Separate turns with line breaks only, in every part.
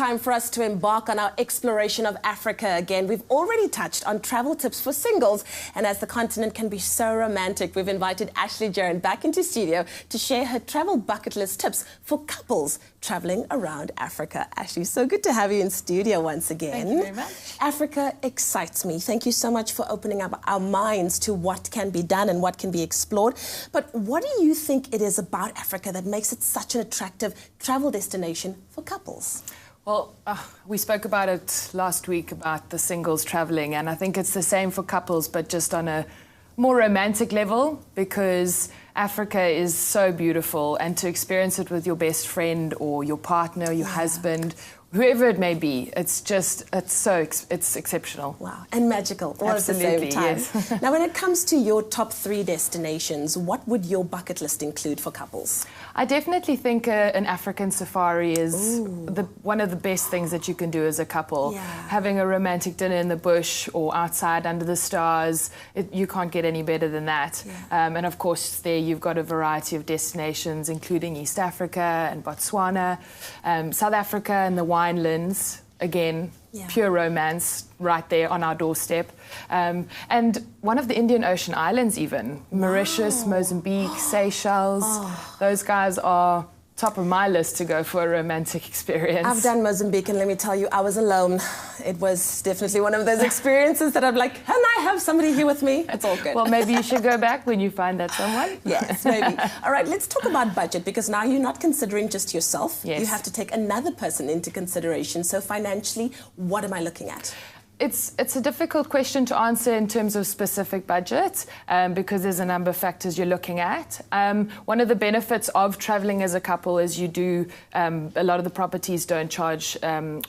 time for us to embark on our exploration of Africa again. We've already touched on travel tips for singles, and as the continent can be so romantic, we've invited Gerrand back into studio to share her travel bucket list tips for couples traveling around Africa. Ashley, so good to have you in studio once again.
Thank you very much.
Africa excites me. Thank you so much for opening up our minds to what can be done and what can be explored. But what do you think it is about Africa that makes it such an attractive travel destination for couples?
Well, we spoke about it last week about the singles traveling, and I think it's the same for couples, but just on a more romantic level, because Africa is so beautiful, and to experience it with your best friend or your partner, your husband, whoever it may be, it's exceptional.
Wow, and magical all
Absolutely,
at the same time.
Yes.
Now, when it comes to your top 3 destinations, what would your bucket list include for couples?
I definitely think an African safari is one of the best things that you can do as a couple.
Yeah.
Having a romantic dinner in the bush or outside under the stars, you can't get any better than that.
Yeah.
And of course, there you've got a variety of destinations, including East Africa and Botswana, South Africa and the winelands. Again, pure romance right there on our doorstep. And one of the Indian Ocean islands even, Mauritius, Mozambique, Seychelles, those guys are top of my list to go for a romantic experience.
I've done Mozambique, and let me tell you, I was alone. It was definitely one of those experiences that I'm like, can I have somebody here with me? It's all good.
Well, maybe you should go back when you find that someone.
Yes, maybe. All right, let's talk about budget, because now you're not considering just yourself.
Yes.
You have to take another person into consideration. So financially, what am I looking at?
It's a difficult question to answer in terms of specific budget because there's a number of factors you're looking at. One of the benefits of traveling as a couple is you do, a lot of the properties don't charge,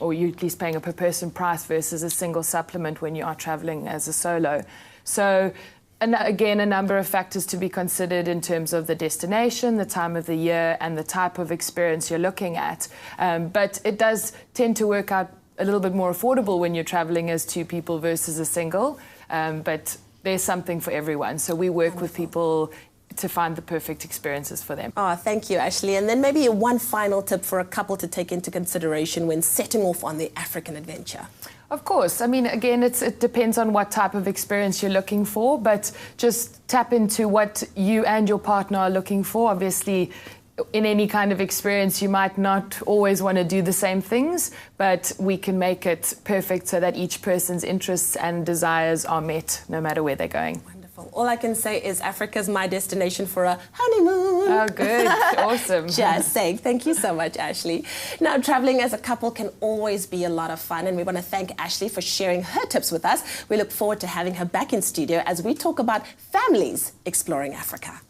or you're at least paying a per person price versus a single supplement when you are traveling as a solo. So, and again, a number of factors to be considered in terms of the destination, the time of the year, and the type of experience you're looking at. But it does tend to work out a little bit more affordable when you're traveling as 2 people versus a single, but there's something for everyone. So we work with people to find the perfect experiences for them.
Oh, thank you, Ashley. And then maybe one final tip for a couple to take into consideration when setting off on the African adventure.
Of course. I mean, again, it depends on what type of experience you're looking for, but just tap into what you and your partner are looking for. Obviously, in any kind of experience, you might not always want to do the same things, but we can make it perfect so that each person's interests and desires are met, no matter where they're going.
Wonderful. All I can say is Africa's my destination for a honeymoon.
Oh, good. Awesome.
Just saying. Thank you so much, Ashley. Now, traveling as a couple can always be a lot of fun, and we want to thank Ashley for sharing her tips with us. We look forward to having her back in studio as we talk about families exploring Africa.